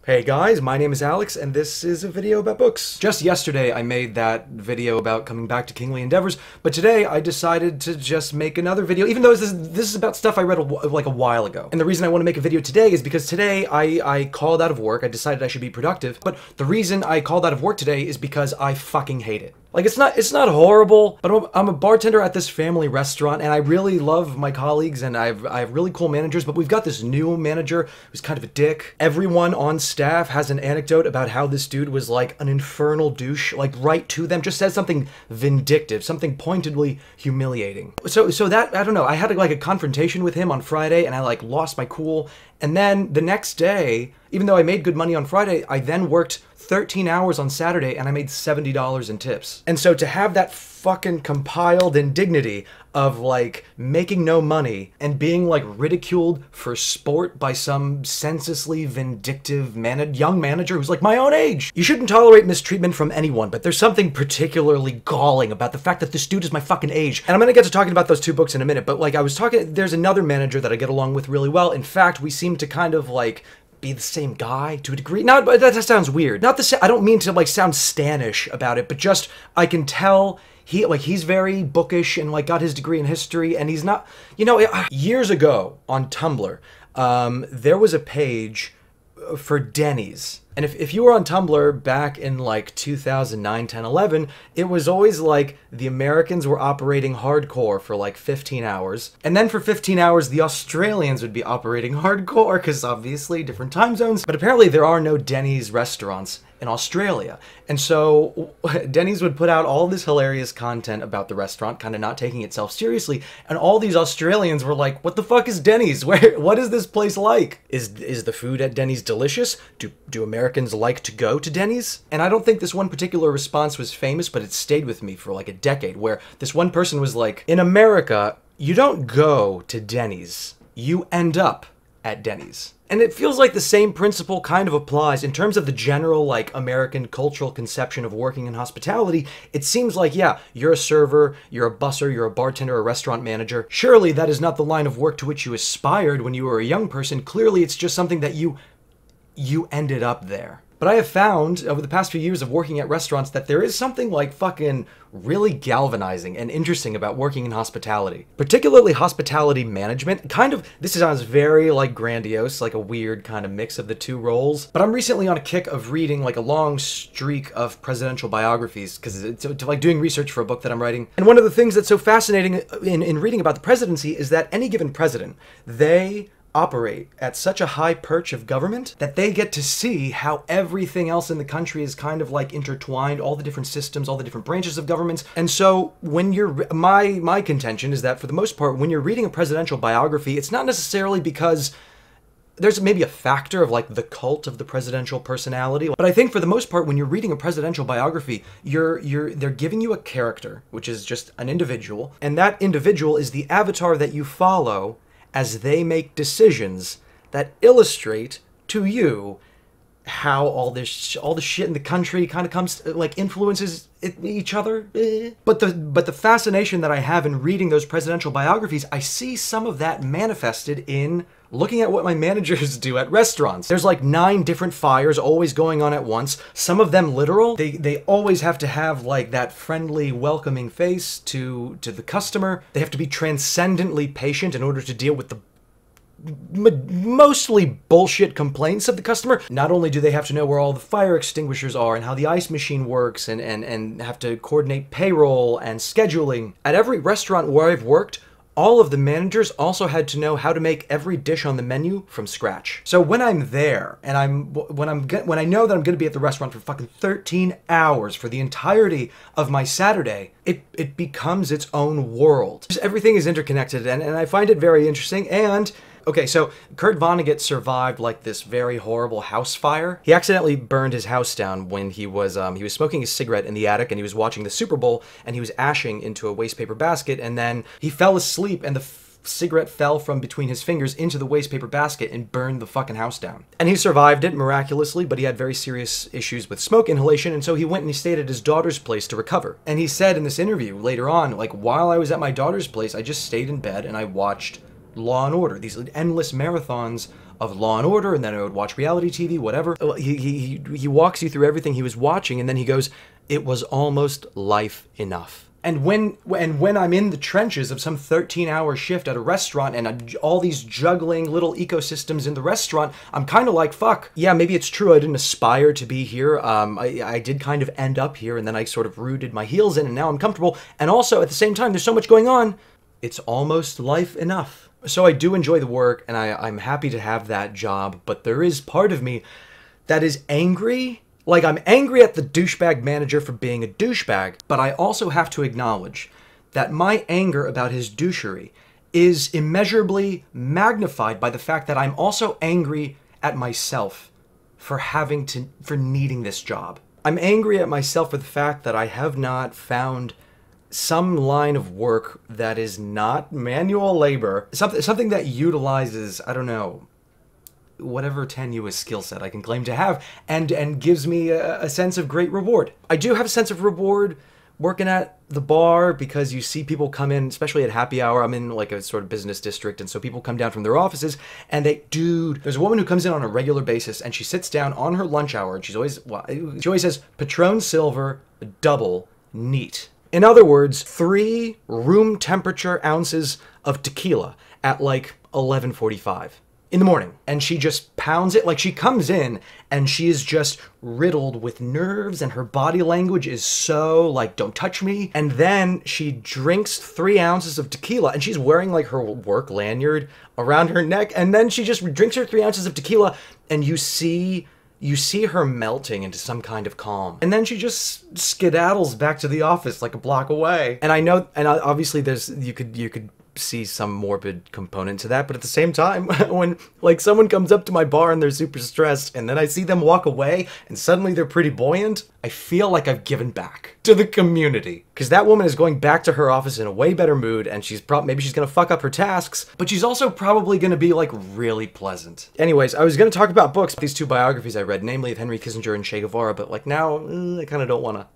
Hey guys, my name is Alex, and this is a video about books. Just yesterday I made that video about coming back to Kingly Endeavors, but today I decided to just make another video, even though this is about stuff I read like a while ago. And the reason I want to make a video today is because today I called out of work. I decided I should be productive, but the reason I called out of work today is because I fucking hate it. Like, it's not horrible, but I'm a bartender at this family restaurant, and I really love my colleagues, and I have really cool managers, but we've got this new manager who's kind of a dick. Everyone on staff has an anecdote about how this dude was like an infernal douche, like right to them, just says something vindictive, something pointedly humiliating. So that, I don't know, I had like a confrontation with him on Friday, and I like lost my cool, and then the next day, even though I made good money on Friday, I then worked 13 hours on Saturday and I made $70 in tips. And so to have that fucking compiled indignity of like making no money and being like ridiculed for sport by some senselessly vindictive young manager who's like my own age. You shouldn't tolerate mistreatment from anyone, but there's something particularly galling about the fact that this dude is my fucking age. And I'm gonna get to talking about those two books in a minute, but like there's another manager that I get along with really well. In fact, we seem to kind of like be the same guy to a degree. Not, but that sounds weird. Not the I don't mean to like sound Stanish about it, but just I can tell he's very bookish and like got his degree in history, and he's not, you know, years ago on Tumblr, there was a page for Dennys. And if you were on Tumblr back in like 2009, 10, 11, it was always like the Americans were operating hardcore for like 15 hours. And then for 15 hours, the Australians would be operating hardcore because obviously different time zones. But apparently there are no Dennys restaurants in Australia. And so Dennys would put out all this hilarious content about the restaurant, kind of not taking itself seriously. And all these Australians were like, what the fuck is Dennys? What is this place like? Is the food at Dennys delicious? Do Americans like to go to Dennys? And I don't think this one particular response was famous, but it stayed with me for like a decade, where this one person was like, in America, you don't go to Dennys, you end up at Dennys. And it feels like the same principle kind of applies in terms of the general, like, American cultural conception of working in hospitality. It seems like, yeah, you're a server, you're a busser, you're a bartender, a restaurant manager. Surely that is not the line of work to which you aspired when you were a young person. Clearly it's just something that you ended up there. But I have found, over the past few years of working at restaurants, that there is something like fucking really galvanizing and interesting about working in hospitality. Particularly hospitality management. Kind of, this sounds very like grandiose, like a weird kind of mix of the two roles. But I'm recently on a kick of reading like a long streak of presidential biographies, because it's like doing research for a book that I'm writing. And one of the things that's so fascinating in reading about the presidency is that any given president, they operate at such a high perch of government that they get to see how everything else in the country is kind of like intertwined, all the different systems, all the different branches of governments. And so when you're, my contention is that for the most part, when you're reading a presidential biography, it's not necessarily because there's maybe a factor of like the cult of the presidential personality, but I think for the most part, when you're reading a presidential biography, they're giving you a character, which is just an individual, and that individual is the avatar that you follow as they make decisions that illustrate to you how all the shit in the country kind of comes, like, influences each other. But the fascination that I have in reading those presidential biographies, I see some of that manifested in looking at what my managers do at restaurants. There's like 9 different fires always going on at once, some of them literal. They always have to have like that friendly, welcoming face to the customer. They have to be transcendently patient in order to deal with the mostly bullshit complaints of the customer. Not only do they have to know where all the fire extinguishers are and how the ice machine works and have to coordinate payroll and scheduling. At every restaurant where I've worked, all of the managers also had to know how to make every dish on the menu from scratch. So when I'm there and when I know that I'm going to be at the restaurant for fucking 13 hours for the entirety of my Saturday, it becomes its own world. Just everything is interconnected, and I find it very interesting. And okay, so Kurt Vonnegut survived like this very horrible house fire. He accidentally burned his house down when he was smoking a cigarette in the attic, and he was watching the Super Bowl, and he was ashing into a waste paper basket, and then he fell asleep, and the cigarette fell from between his fingers into the waste paper basket and burned the fucking house down. And he survived it miraculously, but he had very serious issues with smoke inhalation, and so he went and he stayed at his daughter's place to recover. And he said in this interview later on, like, while I was at my daughter's place, I just stayed in bed and I watched Law and Order, these endless marathons of Law and Order, and then I would watch reality TV, whatever. He walks you through everything he was watching, and then he goes, "It was almost life enough." And when I'm in the trenches of some 13-hour shift at a restaurant and all these juggling little ecosystems in the restaurant, I'm kind of like, fuck. Yeah, maybe it's true I didn't aspire to be here. I did kind of end up here, and then I sort of rooted my heels in, and now I'm comfortable. And also, at the same time, there's so much going on. It's almost life enough. So I do enjoy the work, and I'm happy to have that job, but there is part of me that is angry. Like, I'm angry at the douchebag manager for being a douchebag, but I also have to acknowledge that my anger about his douchery is immeasurably magnified by the fact that I'm also angry at myself for needing this job. I'm angry at myself for the fact that I have not found some line of work that is not manual labor, something that utilizes, I don't know, whatever tenuous skill set I can claim to have, and gives me a sense of great reward. I do have a sense of reward working at the bar, because you see people come in, especially at happy hour. I'm in like a sort of business district, and so people come down from their offices, and there's a woman who comes in on a regular basis, and she sits down on her lunch hour, and she always says, Patron Silver, double, neat. In other words, 3 room temperature ounces of tequila at like 11:45. in the morning, and she just pounds it. Like, she comes in and she is just riddled with nerves, and her body language is so like, don't touch me. And then she drinks 3 ounces of tequila, and she's wearing like her work lanyard around her neck, and then she just drinks her 3 ounces of tequila, and you see her melting into some kind of calm. And then she just skedaddles back to the office like a block away. And I know, and obviously you could see some morbid component to that, but at the same time, when like someone comes up to my bar and they're super stressed, and then I see them walk away and suddenly they're pretty buoyant, I feel like I've given back to the community. Because that woman is going back to her office in a way better mood, and maybe she's gonna fuck up her tasks, but she's also probably gonna be like really pleasant. Anyways, I was gonna talk about books, these 2 biographies I read, namely of Henry Kissinger and Che Guevara, but like now, I kinda don't wanna.